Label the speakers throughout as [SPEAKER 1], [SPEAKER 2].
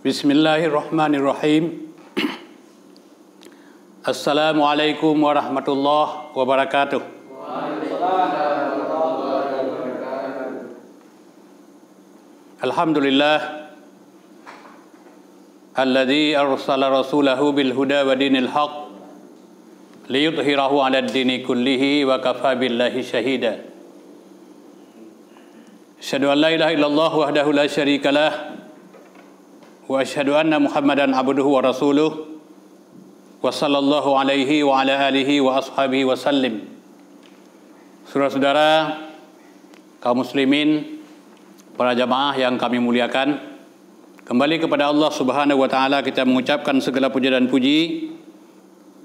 [SPEAKER 1] Bismillahirrahmanirrahim. Assalamualaikum warahmatullahi wabarakatuh. Alhamdulillah alladzi arsala rasulahu bil huda wa dinil haq liyudhhirahu 'alad dini kullihi wa kafa billahi shahida. Asyhadu an la ilaha illallah wahdahu la syarikalah wa asyhadu anna Muhammadan abduhu wa rasuluh wa sallallahu alaihi wa ala alihi wa ashabihi wa sallim. Saudara-saudara kaum muslimin, para jamaah yang kami muliakan, kembali kepada Allah Subhanahu wa taala kita mengucapkan segala puja dan puji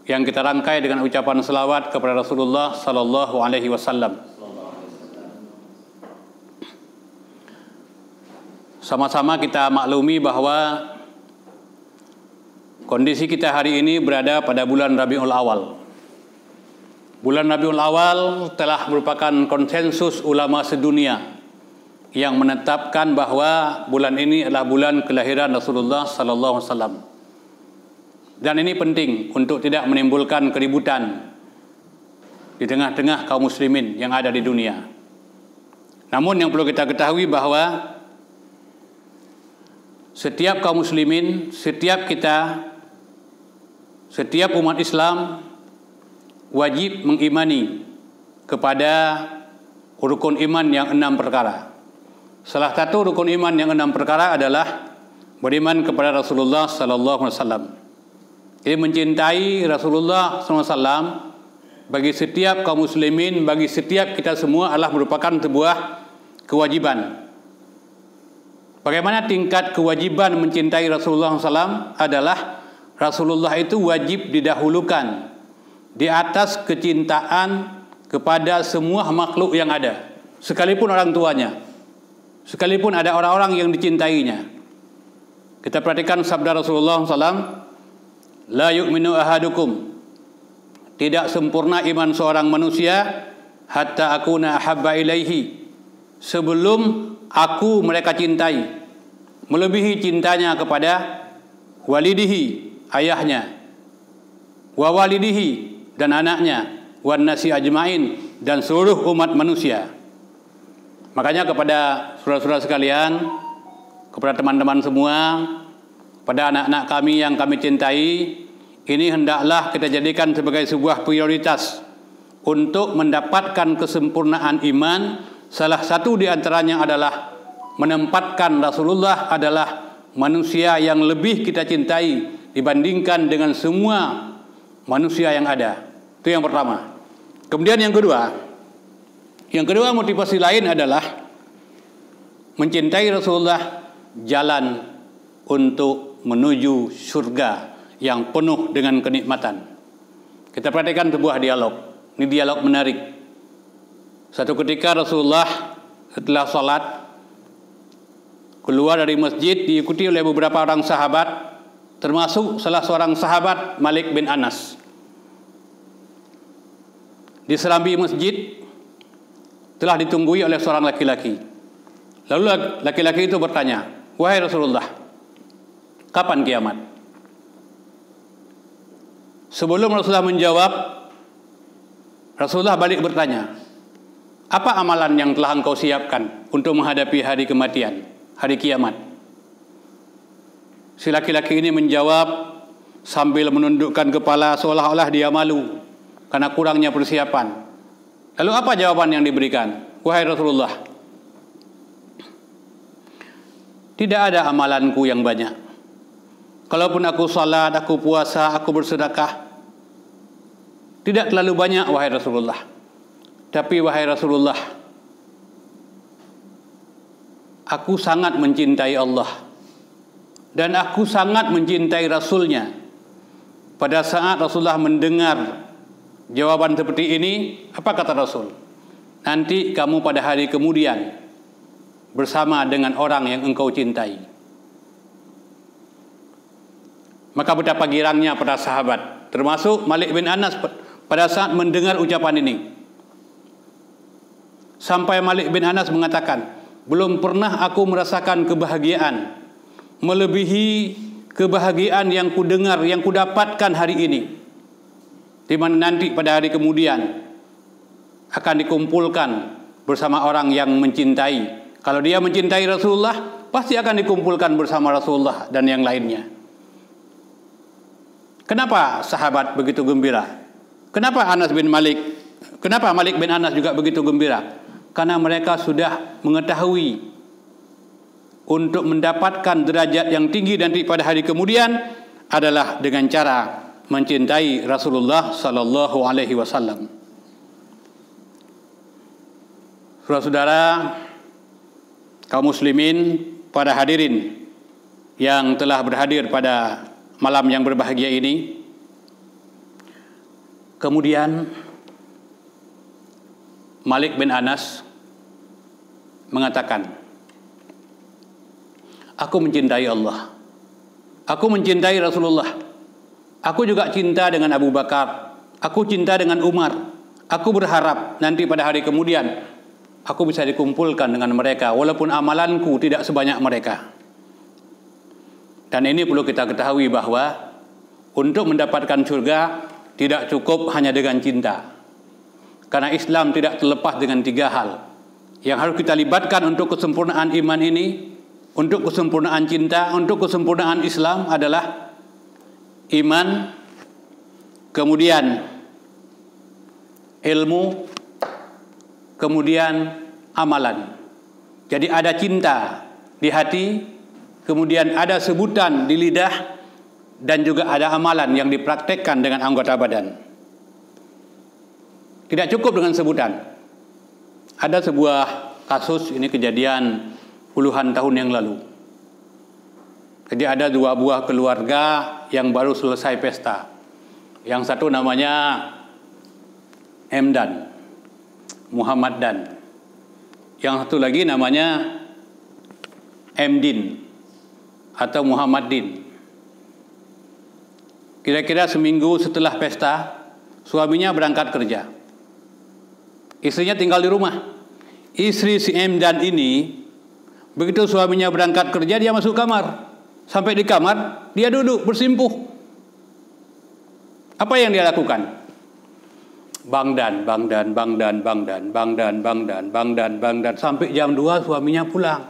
[SPEAKER 1] yang kita rangkai dengan ucapan selawat kepada Rasulullah sallallahu alaihi wasallam. Sama-sama kita maklumi bahwa kondisi kita hari ini berada pada bulan Rabiul Awal. Bulan Rabiul Awal telah merupakan konsensus ulama sedunia yang menetapkan bahwa bulan ini adalah bulan kelahiran Rasulullah sallallahu alaihi wasallam. Dan ini penting untuk tidak menimbulkan keributan di tengah-tengah kaum muslimin yang ada di dunia. Namun yang perlu kita ketahui bahwa setiap kaum muslimin, setiap kita, setiap umat Islam wajib mengimani kepada rukun iman yang 6 perkara. Salah satu rukun iman yang 6 perkara adalah beriman kepada Rasulullah sallallahu alaihi wasallam. Jadi mencintai Rasulullah sallallahu alaihi wasallam bagi setiap kaum muslimin, bagi setiap kita semua adalah merupakan sebuah kewajiban. Bagaimana tingkat kewajiban mencintai Rasulullah SAW adalah Rasulullah itu wajib didahulukan di atas kecintaan kepada semua makhluk yang ada, sekalipun orang tuanya, sekalipun ada orang-orang yang dicintainya. Kita perhatikan sabda Rasulullah SAW, la yu'minu ahadukum, tidak sempurna iman seorang manusia hatta akuna ahabba ilaihi, sebelum aku mereka cintai, melebihi cintanya kepada walidihi, ayahnya, wa walidihi, dan anaknya, wan nasi ajmain, dan seluruh umat manusia. Makanya kepada saudara-saudara sekalian, kepada teman-teman semua, pada anak-anak kami yang kami cintai, ini hendaklah kita jadikan sebagai sebuah prioritas untuk mendapatkan kesempurnaan iman. Salah satu di antaranya adalah menempatkan Rasulullah adalah manusia yang lebih kita cintai dibandingkan dengan semua manusia yang ada. Itu yang pertama. Kemudian yang kedua motivasi lain adalah mencintai Rasulullah jalan untuk menuju surga yang penuh dengan kenikmatan. Kita perhatikan sebuah dialog. Ini dialog menarik. Satu ketika Rasulullah setelah sholat keluar dari masjid diikuti oleh beberapa orang sahabat, termasuk salah seorang sahabat Malik bin Anas. Di serambi masjid telah ditunggui oleh seorang laki-laki. Lalu laki-laki itu bertanya, wahai Rasulullah, kapan kiamat? Sebelum Rasulullah menjawab, Rasulullah balik bertanya, apa amalan yang telah engkau siapkan untuk menghadapi hari kematian, hari kiamat? Si laki-laki ini menjawab sambil menundukkan kepala seolah-olah dia malu karena kurangnya persiapan. Lalu apa jawaban yang diberikan? Wahai Rasulullah, tidak ada amalanku yang banyak. Kalaupun aku salat, aku puasa, aku bersedekah, tidak terlalu banyak wahai Rasulullah. Tapi wahai Rasulullah, aku sangat mencintai Allah dan aku sangat mencintai Rasulnya. Pada saat Rasulullah mendengar jawaban seperti ini, apa kata Rasul? Nanti kamu pada hari kemudian bersama dengan orang yang engkau cintai. Maka betapa girangnya para sahabat, termasuk Malik bin Anas pada saat mendengar ucapan ini. Sampai Malik bin Anas mengatakan, belum pernah aku merasakan kebahagiaan melebihi kebahagiaan yang kudengar, yang kudapatkan hari ini, di mana nanti pada hari kemudian akan dikumpulkan bersama orang yang mencintai. Kalau dia mencintai Rasulullah, pasti akan dikumpulkan bersama Rasulullah dan yang lainnya. Kenapa sahabat begitu gembira? Kenapa Malik bin Anas juga begitu gembira? Karena mereka sudah mengetahui untuk mendapatkan derajat yang tinggi nanti pada hari kemudian adalah dengan cara mencintai Rasulullah sallallahu alaihi wasallam. Saudara-saudara kaum muslimin, para hadirin yang telah berhadir pada malam yang berbahagia ini, kemudian Malik bin Anas mengatakan, aku mencintai Allah, aku mencintai Rasulullah, aku juga cinta dengan Abu Bakar, aku cinta dengan Umar, aku berharap nanti pada hari kemudian aku bisa dikumpulkan dengan mereka walaupun amalanku tidak sebanyak mereka. Dan ini perlu kita ketahui bahwa untuk mendapatkan surga tidak cukup hanya dengan cinta. Karena Islam tidak terlepas dengan 3 hal yang harus kita libatkan untuk kesempurnaan iman ini, untuk kesempurnaan cinta, untuk kesempurnaan Islam adalah iman, kemudian ilmu, kemudian amalan. Jadi ada cinta di hati, kemudian ada sebutan di lidah, dan juga ada amalan yang dipraktekkan dengan anggota badan. Tidak cukup dengan sebutan. Ada sebuah kasus, ini kejadian puluhan tahun yang lalu. Jadi ada 2 buah keluarga yang baru selesai pesta. Yang satu namanya Emdan, Muhammad Dan. Yang satu lagi namanya Emdin atau Muhammad Din. Kira-kira seminggu setelah pesta, suaminya berangkat kerja. Istrinya tinggal di rumah. Istri si Emdan ini, begitu suaminya berangkat kerja, dia masuk kamar. Sampai di kamar, dia duduk bersimpuh. Apa yang dia lakukan? Bangdan sampai jam 2 suaminya pulang.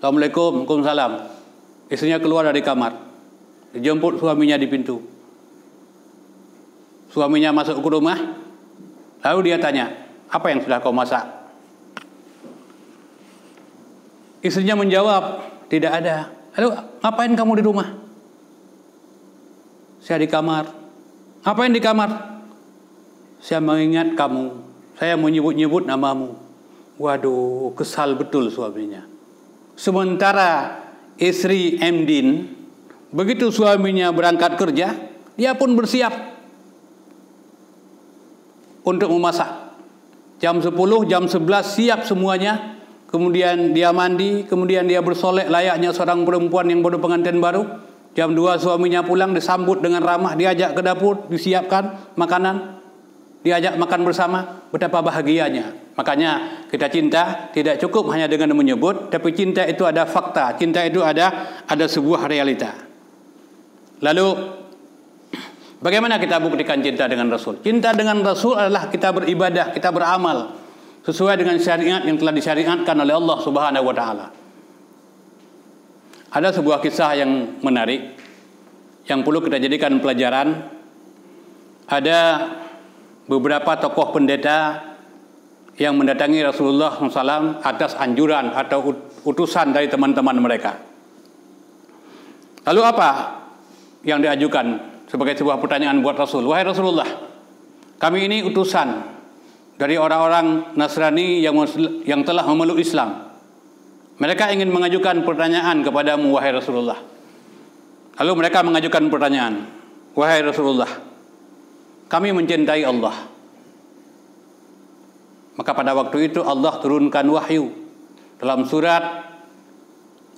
[SPEAKER 1] Assalamualaikum, waalaikumsalam. Istrinya keluar dari kamar, dijemput suaminya di pintu. Suaminya masuk ke rumah, lalu dia tanya, apa yang sudah kau masak? Istrinya menjawab, tidak ada. Lalu ngapain kamu di rumah? Saya di kamar. Ngapain di kamar? Saya mengingat kamu, saya menyebut-nyebut namamu. Waduh, kesal betul suaminya. Sementara istri Emdin, begitu suaminya berangkat kerja, dia pun bersiap untuk memasak. Jam 10, jam 11 siap semuanya. Kemudian dia mandi, kemudian dia bersolek layaknya seorang perempuan yang baru pengantin baru. Jam 2 suaminya pulang, disambut dengan ramah, diajak ke dapur, disiapkan makanan, diajak makan bersama. Betapa bahagianya. Makanya kita cinta tidak cukup hanya dengan menyebut, tapi cinta itu ada fakta, cinta itu ada sebuah realita. Lalu bagaimana kita buktikan cinta dengan Rasul? Cinta dengan Rasul adalah kita beribadah, kita beramal sesuai dengan syariat yang telah disyariatkan oleh Allah Subhanahu wa taala. Ada sebuah kisah yang menarik yang perlu kita jadikan pelajaran. Ada beberapa tokoh pendeta yang mendatangi Rasulullah SAW atas anjuran atau utusan dari teman-teman mereka. Lalu apa yang diajukan sebagai sebuah pertanyaan buat Rasul? Wahai Rasulullah, kami ini utusan dari orang-orang Nasrani yang telah memeluk Islam. Mereka ingin mengajukan pertanyaan kepadamu, wahai Rasulullah. Lalu mereka mengajukan pertanyaan, wahai Rasulullah, kami mencintai Allah. Maka pada waktu itu Allah turunkan wahyu dalam surat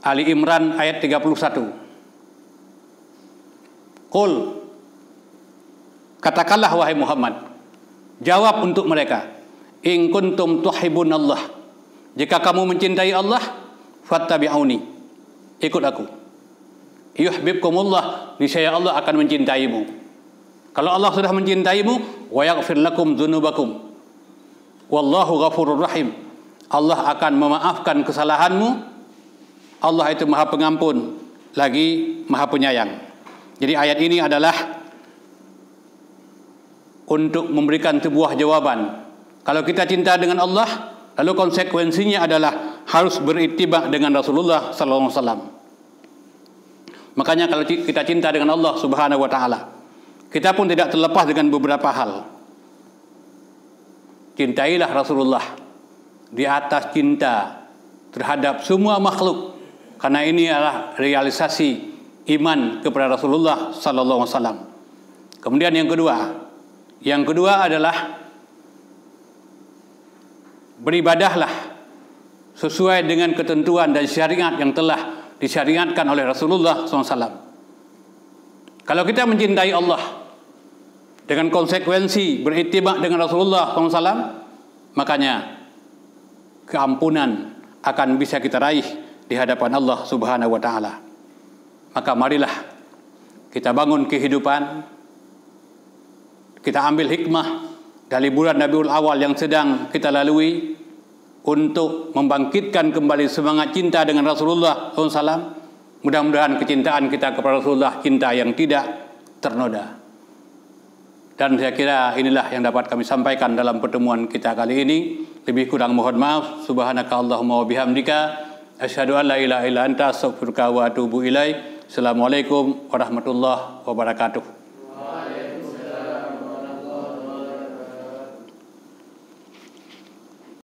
[SPEAKER 1] Ali Imran ayat 31. Qul, katakanlah wahai Muhammad, jawab untuk mereka, in kuntum tuhibbunallah, jika kamu mencintai Allah, fattabi'uni, ikut aku. Yuhibbukumullah, niscaya Allah akan mencintaimu. Kalau Allah sudah mencintaimu, wa yaghfir lakum dzunubakum. Wallahu ghafurur rahim. Allah akan memaafkan kesalahanmu. Allah itu Maha Pengampun lagi Maha Penyayang. Jadi ayat ini adalah untuk memberikan sebuah jawaban. Kalau kita cinta dengan Allah, lalu konsekuensinya adalah harus berittiba dengan Rasulullah sallallahu alaihi wasallam. Makanya kalau kita cinta dengan Allah Subhanahu wa taala, kita pun tidak terlepas dengan beberapa hal. Cintailah Rasulullah di atas cinta terhadap semua makhluk, karena ini adalah realisasi iman kepada Rasulullah sallallahu alaihi wasallam. Kemudian yang kedua adalah beribadahlah sesuai dengan ketentuan dan syariat yang telah disyariatkan oleh Rasulullah SAW. Kalau kita mencintai Allah dengan konsekuensi berittiba dengan Rasulullah SAW, makanya keampunan akan bisa kita raih di hadapan Allah Subhanahu wa taala. Maka marilah kita bangun kehidupan, kita ambil hikmah dari bulan Rabiul Awal yang sedang kita lalui untuk membangkitkan kembali semangat cinta dengan Rasulullah SAW. Mudah-mudahan kecintaan kita kepada Rasulullah cinta yang tidak ternoda. Dan saya kira inilah yang dapat kami sampaikan dalam pertemuan kita kali ini. Lebih kurang mohon maaf. Subhanaka Allahumma wa bihamdika, asyhadu an la ilaha illa anta, astaghfiruka wa atubu ilaik. Assalamualaikum warahmatullahi wabarakatuh.